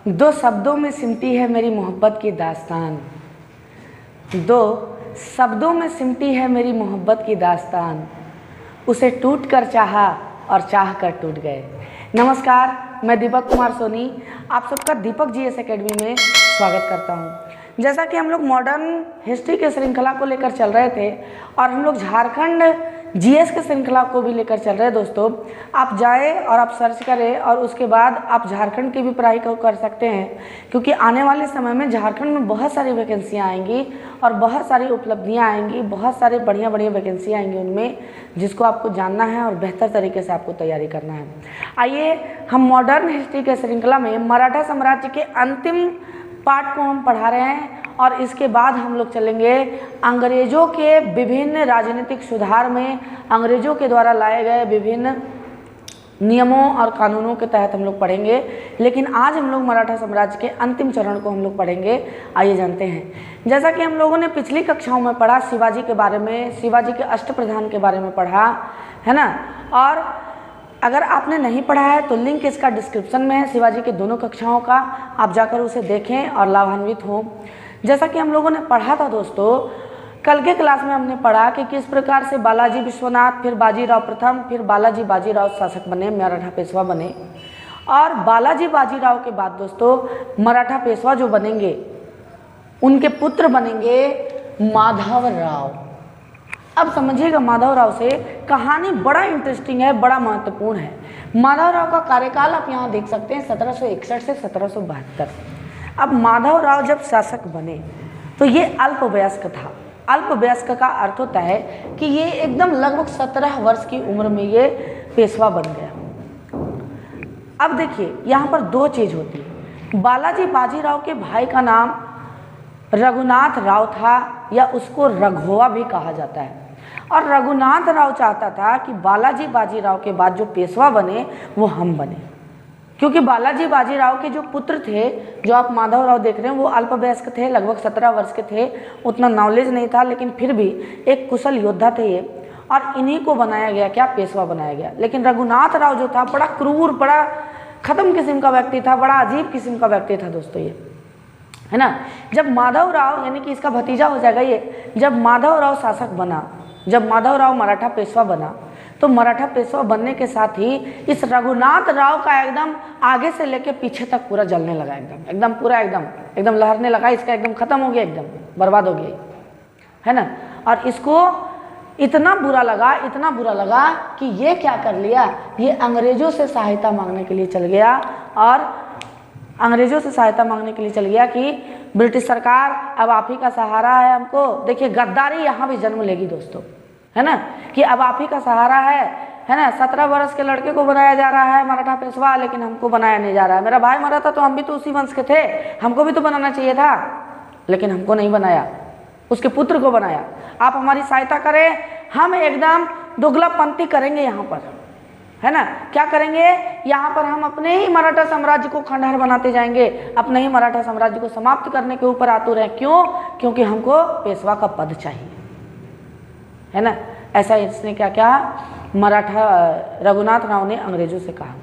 दो शब्दों में सिमटी है मेरी मोहब्बत की दास्तान, दो शब्दों में सिमटी है मेरी मोहब्बत की दास्तान, उसे टूट कर चाहा और चाह कर टूट गए। नमस्कार, मैं दीपक कुमार सोनी आप सबका दीपक जीएस एकेडमी में स्वागत करता हूं। जैसा कि हम लोग मॉडर्न हिस्ट्री के श्रृंखला को लेकर चल रहे थे और हम लोग झारखंड जीएस के श्रृंखला को भी लेकर चल रहे हैं दोस्तों, आप जाएं और आप सर्च करें और उसके बाद आप झारखंड की भी पढ़ाई कर सकते हैं, क्योंकि आने वाले समय में झारखंड में बहुत सारी वैकेंसियां आएंगी और बहुत सारी उपलब्धियां आएंगी, बहुत सारी बढ़िया वैकेंसियां आएंगी उनमें, जिसको आपको जानना है और बेहतर तरीके से आपको तैयारी करना है। आइए हम मॉडर्न हिस्ट्री के श्रृंखला में मराठा साम्राज्य के अंतिम पार्ट को हम पढ़ा रहे हैं और इसके बाद हम लोग चलेंगे अंग्रेजों के विभिन्न राजनीतिक सुधार में, अंग्रेजों के द्वारा लाए गए विभिन्न नियमों और कानूनों के तहत हम लोग पढ़ेंगे। लेकिन आज हम लोग मराठा साम्राज्य के अंतिम चरण को हम लोग पढ़ेंगे। आइए जानते हैं। जैसा कि हम लोगों ने पिछली कक्षाओं में पढ़ा शिवाजी के बारे में, शिवाजी के अष्टप्रधान के बारे में पढ़ा है ना, और अगर आपने नहीं पढ़ा है तो लिंक इसका डिस्क्रिप्शन में है शिवाजी के दोनों कक्षाओं का, आप जाकर उसे देखें और लाभान्वित हों। जैसा कि हम लोगों ने पढ़ा था दोस्तों, कल के क्लास में हमने पढ़ा कि किस प्रकार से बालाजी विश्वनाथ, फिर बाजीराव प्रथम, फिर बालाजी बाजीराव शासक बने, मराठा पेशवा बने। और बालाजी बाजीराव के बाद दोस्तों मराठा पेशवा जो बनेंगे उनके पुत्र बनेंगे माधव राव। अब समझिएगा, माधव राव से कहानी बड़ा इंटरेस्टिंग है, बड़ा महत्वपूर्ण है। माधव राव का कार्यकाल आप यहाँ देख सकते हैं 1761 से 1772। अब माधव राव जब शासक बने तो ये अल्पवयस्क था। अल्पवयस्क का अर्थ होता है कि ये एकदम लगभग 17 वर्ष की उम्र में ये पेशवा बन गया। अब देखिए यहाँ पर दो चीज़ होती है। बालाजी बाजीराव के भाई का नाम रघुनाथ राव था, या उसको रघोवा भी कहा जाता है। और रघुनाथ राव चाहता था कि बालाजी बाजीराव के बाद जो पेशवा बने वो हम बने, क्योंकि बालाजी बाजीराव के जो पुत्र थे, जो आप माधव राव देख रहे हैं, वो अल्पवयस्क थे, लगभग 17 वर्ष के थे, उतना नॉलेज नहीं था, लेकिन फिर भी एक कुशल योद्धा थे ये, और इन्हीं को बनाया गया, क्या पेशवा बनाया गया। लेकिन रघुनाथ राव जो था बड़ा क्रूर, बड़ा खत्म किस्म का व्यक्ति था, बड़ा अजीब किस्म का व्यक्ति था दोस्तों ये, है ना। जब माधव राव, यानी कि इसका भतीजा हो जाएगा ये, जब माधव राव शासक बना, जब माधव राव मराठा पेशवा बना, तो मराठा पेशवा बनने के साथ ही इस रघुनाथ राव का एकदम आगे से लेके पीछे तक पूरा जलने लगा, एकदम पूरा एकदम लहरने लगा, इसका एकदम खत्म हो गया, एकदम बर्बाद हो गया, है ना। और इसको इतना बुरा लगा कि ये क्या कर लिया, ये अंग्रेजों से सहायता मांगने के लिए चल गया, और अंग्रेजों से सहायता मांगने के लिए चल गया कि ब्रिटिश सरकार अब आप ही का सहारा है हमको। देखिए गद्दारी यहाँ भी जन्म लेगी दोस्तों, है ना, कि अब आप ही का सहारा है ना। 17 वर्ष के लड़के को बनाया जा रहा है मराठा पेशवा, लेकिन हमको बनाया नहीं जा रहा है। मेरा भाई मरा था तो हम भी तो उसी वंश के थे, हमको भी तो बनाना चाहिए था, लेकिन हमको नहीं बनाया, उसके पुत्र को बनाया। आप हमारी सहायता करें, हम एकदम दोगलापंथी करेंगे यहाँ पर, है ना। क्या करेंगे यहाँ पर, हम अपने ही मराठा साम्राज्य को खंडहर बनाते जाएंगे, अपने ही मराठा साम्राज्य को समाप्त करने के ऊपर आतुर हैं। क्यों? क्योंकि हमको पेशवा का पद चाहिए, है ना। ऐसा इसने क्या कहा, रघुनाथ राव ने अंग्रेजों से कहा,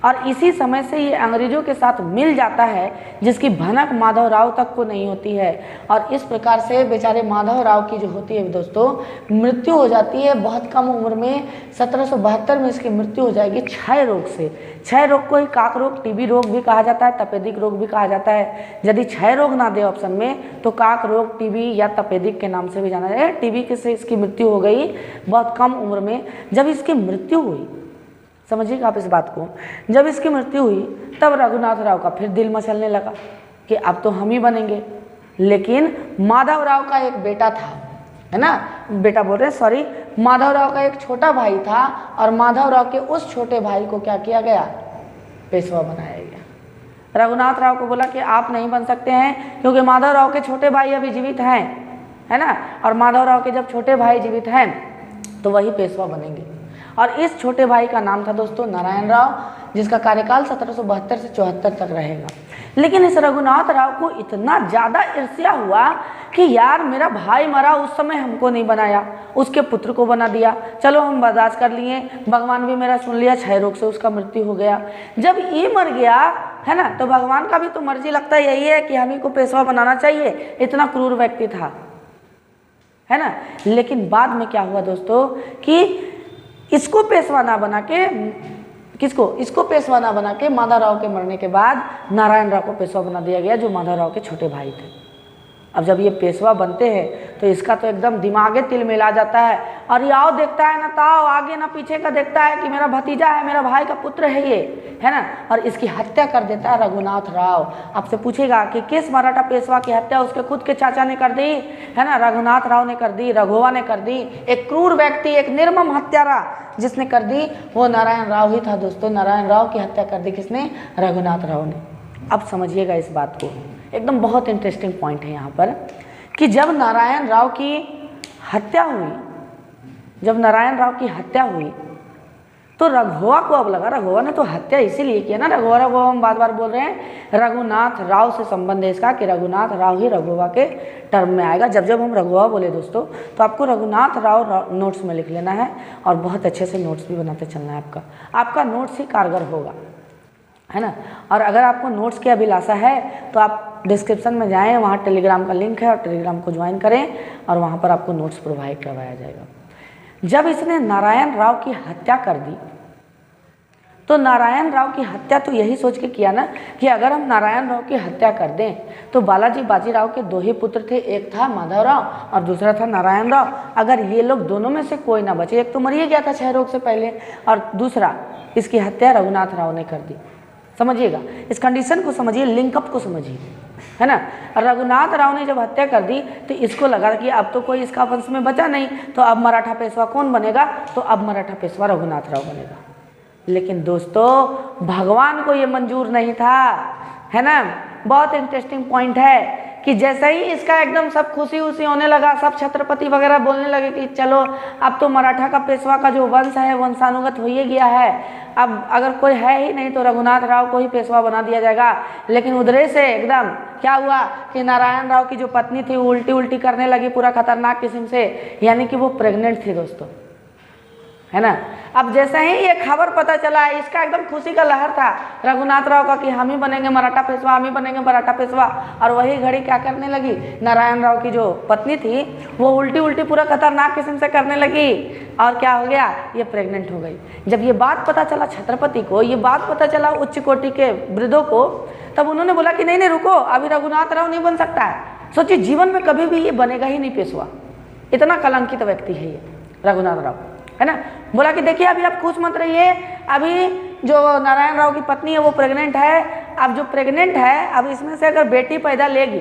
और इसी समय से ये अंग्रेजों के साथ मिल जाता है, जिसकी भनक माधव राव तक को नहीं होती है। और इस प्रकार से बेचारे माधव राव की जो होती है दोस्तों मृत्यु हो जाती है बहुत कम उम्र में। 1772 में इसकी मृत्यु हो जाएगी क्षय रोग से। क्षय रोग को ही काक रोग, टीबी रोग भी कहा जाता है, तपेदिक रोग भी कहा जाता है। यदि क्षय रोग ना दे ऑप्शन में तो काक रोग, टीबी या तपेदिक के नाम से भी जाना जाए। टीबी से इसकी मृत्यु हो गई बहुत कम उम्र में। जब इसकी मृत्यु हुई, समझिएगा आप इस बात को, जब इसकी मृत्यु हुई तब रघुनाथ राव का फिर दिल मचलने लगा कि अब तो हम ही बनेंगे। लेकिन माधव राव का एक बेटा था, है ना, बेटा बोल रहे हैं सॉरी, माधव राव का एक छोटा भाई था, और माधव राव के उस छोटे भाई को क्या किया गया, पेशवा बनाया गया। रघुनाथ राव को बोला कि आप नहीं बन सकते हैं, क्योंकि माधव राव के छोटे भाई अभी जीवित हैं, है ना, और माधव राव के जब छोटे भाई जीवित हैं तो वही पेशवा बनेंगे। और इस छोटे भाई का नाम था दोस्तों नारायण राव, जिसका कार्यकाल 1772 से 74 तक रहेगा। लेकिन इस रघुनाथ राव को इतना ज़्यादा ईर्ष्या हुआ कि यार मेरा भाई मरा उस समय हमको नहीं बनाया, उसके पुत्र को बना दिया, चलो हम बर्दाश्त कर लिए, भगवान भी मेरा सुन लिया, क्षय रोग से उसका मृत्यु हो गया। जब ये मर गया है ना, तो भगवान का भी तो मर्जी लगता यही है कि हम ही को पेशवा बनाना चाहिए, इतना क्रूर व्यक्ति था, है ना। लेकिन बाद में क्या हुआ दोस्तों कि इसको पेशवा ना बना के, किसको, इसको पेशवा ना बना के माधव राव के मरने के बाद नारायण राव को पेशवा बना दिया गया, जो माधव राव के छोटे भाई थे। अब जब ये पेशवा बनते हैं तो इसका तो एकदम दिमागे तिल मिला जाता है, और ये आओ देखता है ना ताओ, आगे ना पीछे का देखता है कि मेरा भतीजा है, मेरा भाई का पुत्र है ये, है ना, और इसकी हत्या कर देता है रघुनाथ राव। आपसे पूछेगा कि किस मराठा पेशवा की हत्या उसके खुद के चाचा ने कर दी, है ना, रघुनाथ राव ने कर दी, रघुवा ने कर दी। एक क्रूर व्यक्ति, एक निर्मम हत्यारा जिसने कर दी वो नारायण राव ही था दोस्तों। नारायण राव की हत्या कर दी किसने? रघुनाथ राव ने। अब समझिएगा इस बात को, एकदम बहुत इंटरेस्टिंग पॉइंट है यहाँ पर कि जब नारायण राव की हत्या हुई, जब नारायण राव की हत्या हुई तो रघुवा को अब लगा, रघुवा ने तो हत्या इसीलिए किया ना, रघुवा हम बार बार बोल रहे हैं, रघुनाथ राव से संबंध है इसका कि रघुनाथ राव ही रघुवा के टर्म में आएगा। जब जब हम रघुवा बोले दोस्तों तो आपको रघुनाथ राव नोट्स में लिख लेना है, और बहुत अच्छे से नोट्स भी बनाते चलना है। आपका नोट्स ही कारगर होगा, है ना। और अगर आपको नोट्स की अभिलाषा है तो आप डिस्क्रिप्शन में जाएं, वहाँ टेलीग्राम का लिंक है, और टेलीग्राम को ज्वाइन करें, और वहाँ पर आपको नोट्स प्रोवाइड करवाया जाएगा। जब इसने नारायण राव की हत्या कर दी तो नारायण राव की हत्या तो यही सोच के किया ना कि अगर हम नारायण राव की हत्या कर दें तो बालाजी बाजीराव के दो ही पुत्र थे, एक था माधव राव और दूसरा था नारायण राव। अगर ये लोग दोनों में से कोई ना बचे, एक तो मर ही गया था क्षय रोग से पहले, और दूसरा इसकी हत्या रघुनाथ राव ने कर दी। समझिएगा इस कंडीशन को, समझिए, लिंकअप को समझिए, है ना। रघुनाथ राव ने जब हत्या कर दी तो इसको लगा कि अब तो कोई इसका वंश में बचा नहीं, तो अब मराठा पेशवा कौन बनेगा? तो अब मराठा पेशवा रघुनाथ राव बनेगा। लेकिन दोस्तों भगवान को ये मंजूर नहीं था, है ना। बहुत इंटरेस्टिंग पॉइंट है कि जैसे ही इसका एकदम सब खुशी उसी होने लगा, सब छत्रपति वगैरह बोलने लगे कि चलो अब तो मराठा का पेशवा का जो वंश है वंशानुगत हो ही गया है, अब अगर कोई है ही नहीं तो रघुनाथ राव को ही पेशवा बना दिया जाएगा। लेकिन उधरे से एकदम क्या हुआ कि नारायण राव की जो पत्नी थी वो उल्टी उल्टी करने लगी पूरा खतरनाक किस्म से, यानी कि वो प्रेग्नेंट थी दोस्तों, है ना। अब जैसे ही ये खबर पता चला, इसका एकदम खुशी का लहर था रघुनाथ राव का कि हम ही बनेंगे मराठा पेशवा, हम ही बनेंगे मराठा पेशवा। और वही घड़ी क्या करने लगी, नारायण राव की जो पत्नी थी वो उल्टी उल्टी पूरा खतरनाक किस्म से करने लगी, और क्या हो गया, ये प्रेग्नेंट हो गई। जब ये बात पता चला छत्रपति को, ये बात पता चला उच्च कोटि के वृद्धों को, तब उन्होंने बोला कि नहीं नहीं रुको, अभी रघुनाथ राव नहीं बन सकता है। सोचिए जीवन में कभी भी ये बनेगा ही नहीं पेशवा, इतना कलंकित व्यक्ति है ये रघुनाथ राव, है ना। बोला कि देखिए अभी आप खुश मत रहिए, अभी जो नारायण राव की पत्नी है वो प्रेग्नेंट है, अब जो प्रेग्नेंट है अब इसमें से अगर बेटी पैदा लेगी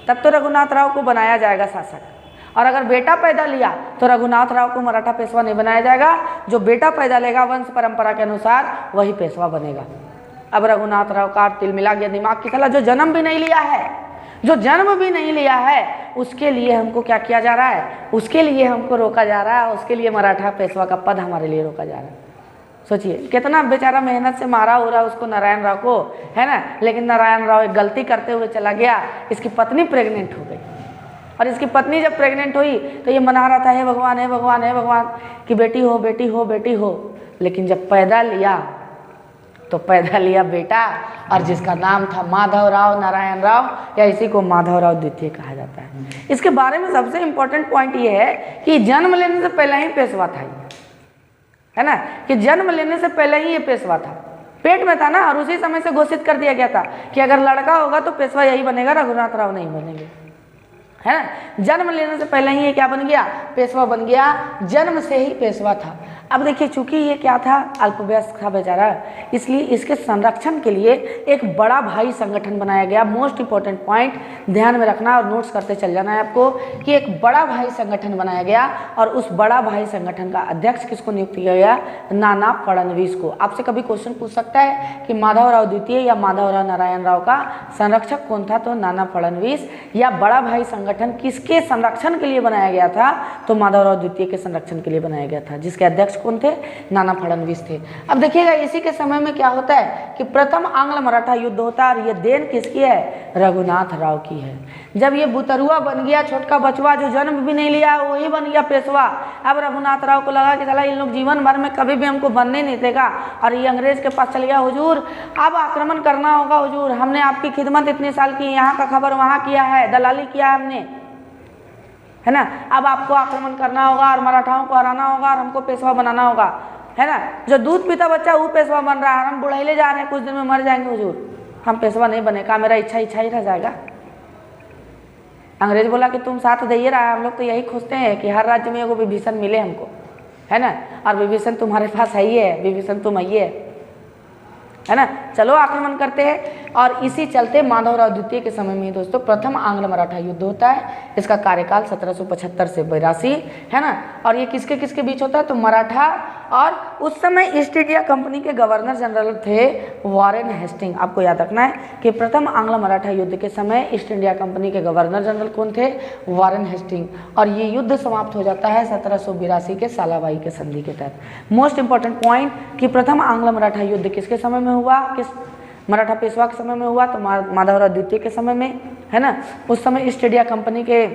तब तो रघुनाथ राव को बनाया जाएगा शासक, और अगर बेटा पैदा लिया तो रघुनाथ राव को मराठा पेशवा नहीं बनाया जाएगा, जो बेटा पैदा लेगा वंश परंपरा के अनुसार वही पेशवा बनेगा। अब रघुनाथ राव का तिल मिला गया दिमाग की थला, जो जन्म भी नहीं लिया है, जो जन्म भी नहीं लिया है, उसके लिए हमको क्या किया जा रहा है, उसके लिए हमको रोका जा रहा है, उसके लिए मराठा पेशवा का पद हमारे लिए रोका जा रहा है। सोचिए कितना बेचारा मेहनत से मारा हो रहा है उसको, नारायण राव को, है ना। लेकिन नारायण राव एक गलती करते हुए चला गया, इसकी पत्नी प्रेग्नेंट हो गई, और इसकी पत्नी जब प्रेग्नेंट हुई तो ये मना रहा था, हे भगवान हे भगवान हे भगवान कि बेटी हो बेटी हो बेटी हो। लेकिन जब पैदा लिया तो पैदा लिया बेटा, और जिसका नाम था माधव राव नारायण राव, या इसी को माधव राव द्वितीय कहा जाता है। इसके बारे में सबसे इम्पोर्टेंट पॉइंट ये है कि जन्म लेने से पहले ही पेशवा था, है ना, कि जन्म लेने से पहले ही ये पेशवा था, पेट में था ना, और उसी समय से घोषित कर दिया गया था कि अगर लड़का होगा तो पेशवा यही बनेगा, रघुनाथ राव नहीं बनेंगे, है ना। जन्म लेने से पहले ही ये क्या बन गया, पेशवा बन गया, जन्म से ही पेशवा था। अब देखिए चूंकि ये क्या था, अल्पवयस्क था बेचारा, इसलिए इसके संरक्षण के लिए एक बड़ा भाई संगठन बनाया गया। मोस्ट इंपॉर्टेंट पॉइंट ध्यान में रखना और नोट्स करते चल जाना है आपको कि एक बड़ा भाई संगठन बनाया गया, और उस बड़ा भाई संगठन का अध्यक्ष किसको नियुक्त किया गया, नाना फडणवीस को। आपसे कभी क्वेश्चन पूछ सकता है कि माधव राव द्वितीय या माधव राव नारायण राव का संरक्षक कौन था, तो नाना फडणवीस। या बड़ा भाई संगठन किसके संरक्षण के लिए बनाया गया था, तो माधव राव द्वितीय के संरक्षण के लिए बनाया गया था, जिसके अध्यक्ष अध्यक्ष कौन थे? नाना फडणवीस थे। अब देखिएगा इसी के समय में क्या होता है कि प्रथम आंग्ल मराठा युद्ध होता है और ये देन किसकी है? रघुनाथ राव की है। जब ये बुतरुआ बन गया, छोटका बचवा जो जन्म भी नहीं लिया वही बन गया पेशवा। अब रघुनाथ राव को लगा कि साला इन लोग जीवन भर में कभी भी हमको बनने नहीं देगा और ये अंग्रेज के पास चल गया, हुजूर अब आक्रमण करना होगा हुजूर, हमने आपकी खिदमत इतने साल की, यहाँ का खबर वहाँ किया है, दलाली किया हमने, है ना, अब आपको आक्रमण करना होगा और मराठाओं को हराना होगा और हमको पेशवा बनाना होगा, है ना। जो दूध पीता बच्चा वो पेशवा बन रहा है, हम बुढ़ैले जा रहे हैं, कुछ दिन में मर जाएंगे हुजूर, हम पेशवा नहीं बनेगा, मेरा इच्छा ही रह जाएगा। अंग्रेज बोला कि तुम साथ दे ही रहा है, हम लोग तो यही खोजते हैं कि हर राज्य में एगो विभीषण मिले हमको, है ना, और विभीषण तुम्हारे पास है ही है, विभीषण तुम है ना, चलो आक्रमण करते हैं। और इसी चलते माधवराव द्वितीय के समय में दोस्तों प्रथम आंग्ल मराठा युद्ध होता है। इसका कार्यकाल 1775 से 82, है ना, और ये किसके किसके बीच होता है? तो मराठा और उस समय ईस्ट इंडिया कंपनी के गवर्नर जनरल थे वॉरेन हेस्टिंग। आपको याद रखना है कि प्रथम आंग्ल मराठा युद्ध के समय ईस्ट इंडिया कंपनी के गवर्नर जनरल कौन थे? Warren Hastings. और ये युद्ध समाप्त हो जाता है 1782 के सालाबाई के संधि के तहत। मोस्ट इंपॉर्टेंट पॉइंट कि प्रथम आंग्ल मराठा युद्ध किसके समय में हुआ? किस मराठा पेशवा के समय में हुआ? तो माधवराव द्वितीय के समय में, है ना। उस समय ईस्ट इंडिया कंपनी के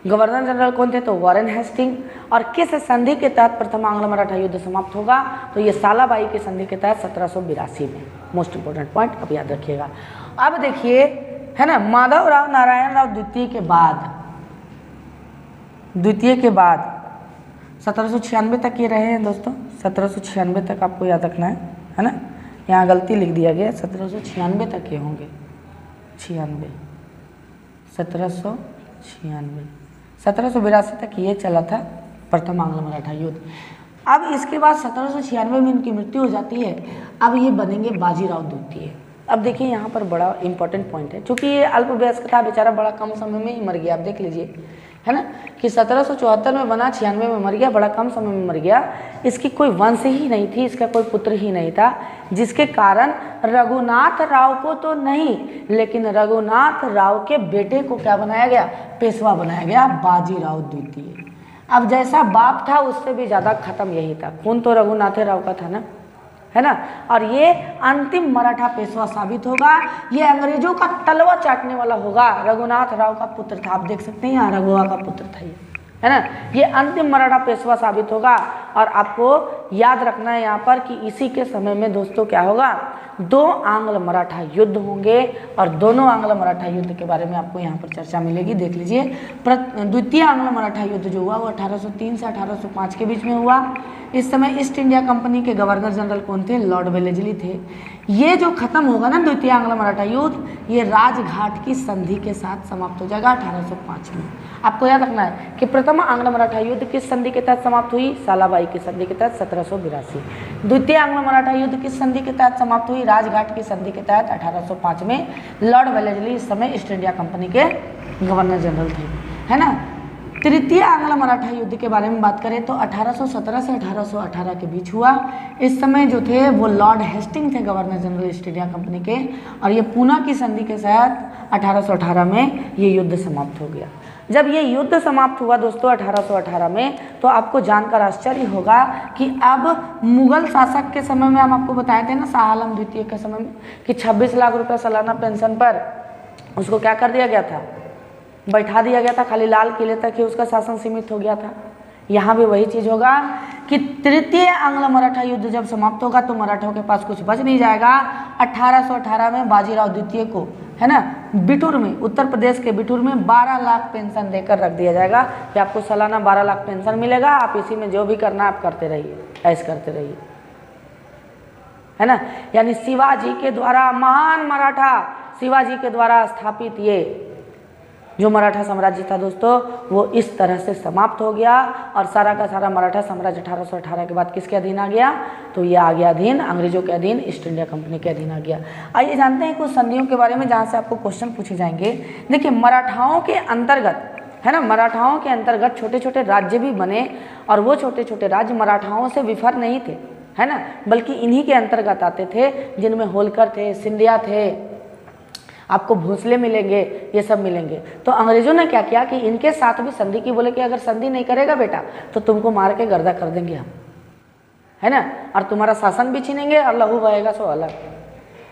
गवर्नर जनरल कौन थे? तो वॉरेन हेस्टिंग। और किस संधि के तहत प्रथम आंग्ल मराठा युद्ध समाप्त होगा? तो ये सालाबाई की संधि के तहत 1782 में। मोस्ट इंपॉर्टेंट पॉइंट अब याद रखिएगा। अब देखिए, है ना, माधवराव नारायण राव द्वितीय के बाद 1796 तक ये रहे हैं दोस्तों। 1796 तक आपको याद रखना है ना, यहाँ गलती लिख दिया गया, 1796 तक ये होंगे, 1782 तक ये चला था प्रथम आंग्ल मराठा युद्ध। अब इसके बाद 1796 में इनकी मृत्यु हो जाती है। अब ये बनेंगे बाजीराव द्वितीय। अब देखिए यहाँ पर बड़ा इंपॉर्टेंट पॉइंट है, चूँकि ये अल्पवयस्क था बेचारा, बड़ा कम समय में ही मर गया। आप देख लीजिए, है ना, कि 1774 में बना, 96 में मर गया, बड़ा कम समय में मर गया। इसकी कोई वंश ही नहीं थी, इसका कोई पुत्र ही नहीं था, जिसके कारण रघुनाथ राव को तो नहीं, लेकिन रघुनाथ राव के बेटे को क्या बनाया गया? पेशवा बनाया गया, बाजीराव द्वितीय। अब जैसा बाप था उससे भी ज़्यादा खत्म यही था, खून तो रघुनाथ राव का था ना, है ना। और ये अंतिम मराठा पेशवा साबित होगा। ये अंग्रेजों का तलवा चाटने वाला होगा। रघुनाथ राव का पुत्र था, आप देख सकते हैं यहाँ रघुआ का पुत्र था ये, है ना। ये अंतिम मराठा पेशवा साबित होगा। और आपको याद रखना है यहाँ पर कि इसी के समय में दोस्तों क्या होगा? 2 आंग्ल मराठा युद्ध होंगे और दोनों आंग्ल मराठा युद्ध के बारे में आपको यहाँ पर चर्चा मिलेगी। देख लीजिए, द्वितीय आंग्ल मराठा युद्ध जो हुआ वो 1803 से 1805 के बीच में हुआ। इस समय ईस्ट इंडिया कंपनी के गवर्नर जनरल कौन थे? लॉर्ड वेलेस्ली थे। ये जो खत्म होगा ना द्वितीय आंग्ल मराठा युद्ध, ये राजघाट की संधि के साथ समाप्त हो जाएगा 1805 में। आपको याद रखना है कि प्रथम आंग्ल मराठा युद्ध किस संधि के तहत समाप्त हुई? सालाबाई की संधि के तहत 1782। द्वितीय आंग्ल मराठा युद्ध किस संधि के तहत समाप्त हुई? राजघाट की संधि के तहत 1805 में। लॉर्ड वेलेस्ली इस समय ईस्ट इंडिया कंपनी के गवर्नर जनरल थे, है ना। तृतीय आंग्ल मराठा युद्ध के बारे में बात करें तो 1817 से 1818 के बीच हुआ। इस समय जो थे वो लॉर्ड हेस्टिंग थे governor general east India Company के, और ये पूना की संधि के तहत 1818 में ये युद्ध समाप्त हो गया। जब ये युद्ध समाप्त हुआ दोस्तों 1818 में, तो आपको जानकर आश्चर्य होगा कि अब मुगल शासक के समय में हम आपको बताए थे ना, शाह आलम द्वितीय के समय में, कि 26 लाख रुपये सालाना पेंशन पर उसको क्या कर दिया गया था? बैठा दिया गया था, खाली लाल किले तक ही उसका शासन सीमित हो गया था। यहाँ भी वही चीज़ होगा कि तृतीय आंग्ल मराठा युद्ध जब समाप्त होगा तो मराठों के पास कुछ बच नहीं जाएगा। 1818 में बाजीराव द्वितीय को, है ना, बिठूर में, उत्तर प्रदेश के बिठूर में 12 लाख पेंशन देकर रख दिया जाएगा कि आपको सालाना 12 लाख पेंशन मिलेगा, आप इसी में जो भी करना आप करते रहिए, ऐश करते रहिए, है ना। यानी शिवाजी के द्वारा, महान मराठा शिवाजी के द्वारा स्थापित ये जो मराठा साम्राज्य था दोस्तों, वो इस तरह से समाप्त हो गया। और सारा का सारा मराठा साम्राज्य 1818 के बाद किसके अधीन आ गया? तो ये आ गया अधीन, अंग्रेजों के अधीन, ईस्ट इंडिया कंपनी के अधीन आ गया। आइए जानते हैं कुछ संधियों के बारे में जहाँ से आपको क्वेश्चन पूछे जाएंगे। देखिए, मराठाओं के अंतर्गत, है ना, मराठाओं के अंतर्गत छोटे छोटे राज्य भी बने, और वो छोटे छोटे राज्य मराठाओं से विफर नहीं थे, है ना, बल्कि इन्हीं के अंतर्गत आते थे, जिनमें होलकर थे, सिंधिया थे, आपको भोसले मिलेंगे, ये सब मिलेंगे। तो अंग्रेजों ने क्या किया कि इनके साथ भी संधि की, बोले कि अगर संधि नहीं करेगा बेटा तो तुमको मार के गर्दा कर देंगे हम, है ना, और तुम्हारा शासन भी छीनेंगे और लहू बहेगा सो अलग,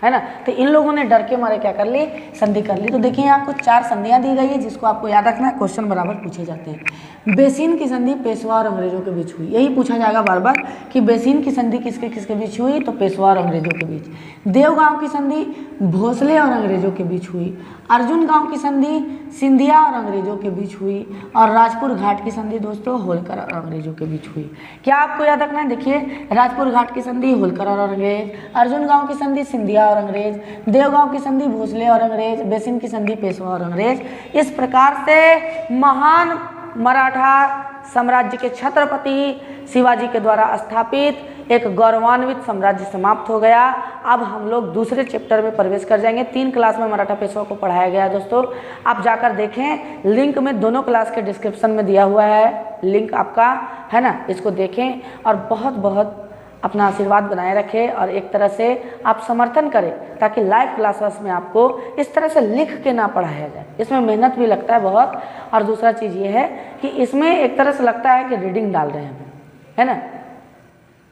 है ना। तो इन लोगों ने डर के मारे क्या कर ली, संधि कर ली। तो देखिए यहाँ कुछ 4 संधियाँ दी गई है जिसको आपको याद रखना है, क्वेश्चन बराबर पूछे जाते हैं। बेसिन की संधि पेशवा और अंग्रेजों के बीच हुई, यही पूछा जाएगा बार बार कि बेसिन की संधि किसके किसके बीच हुई, तो पेशवा और अंग्रेजों के बीच। देवगांव की संधि भोसले और अंग्रेजों के बीच हुई। अर्जुन गांव की संधि सिंधिया और अंग्रेजों के बीच हुई। और राजपुर घाट की संधि दोस्तों होलकर और अंग्रेजों के बीच हुई। क्या आपको याद रखना है, देखिए राजपुर घाट की संधि होलकर और अंग्रेज, अर्जुन गांव की संधि सिंधिया और अंग्रेज, देवगांव की संधि भोसले और अंग्रेज, बेसिन की संधि पेशवा और अंग्रेज। इस प्रकार से महान मराठा साम्राज्य के छत्रपति शिवाजी के द्वारा स्थापित एक गौरवान्वित साम्राज्य समाप्त हो गया। अब हम लोग दूसरे चैप्टर में प्रवेश कर जाएंगे। 3 क्लास में मराठा पेशवा को पढ़ाया गया है दोस्तों, आप जाकर देखें, लिंक में दोनों क्लास के डिस्क्रिप्शन में दिया हुआ है लिंक आपका, है ना, इसको देखें और बहुत बहुत अपना आशीर्वाद बनाए रखें और एक तरह से आप समर्थन करें ताकि लाइव क्लासेस में आपको इस तरह से लिख के ना पढ़ाया जाए। इसमें मेहनत भी लगता है बहुत, और दूसरा चीज़ ये है कि इसमें एक तरह से लगता है कि रीडिंग डाल रहे हैं, है ना,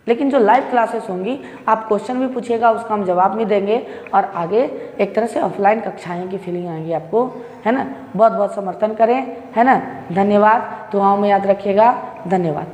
लेकिन जो लाइव क्लासेस होंगी आप क्वेश्चन भी पूछिएगा, उसका हम जवाब भी देंगे और आगे एक तरह से ऑफलाइन कक्षाएं की फीलिंग आएगी आपको, है ना। बहुत बहुत समर्थन करें, है ना। धन्यवाद, दुआओं में याद रखिएगा। धन्यवाद।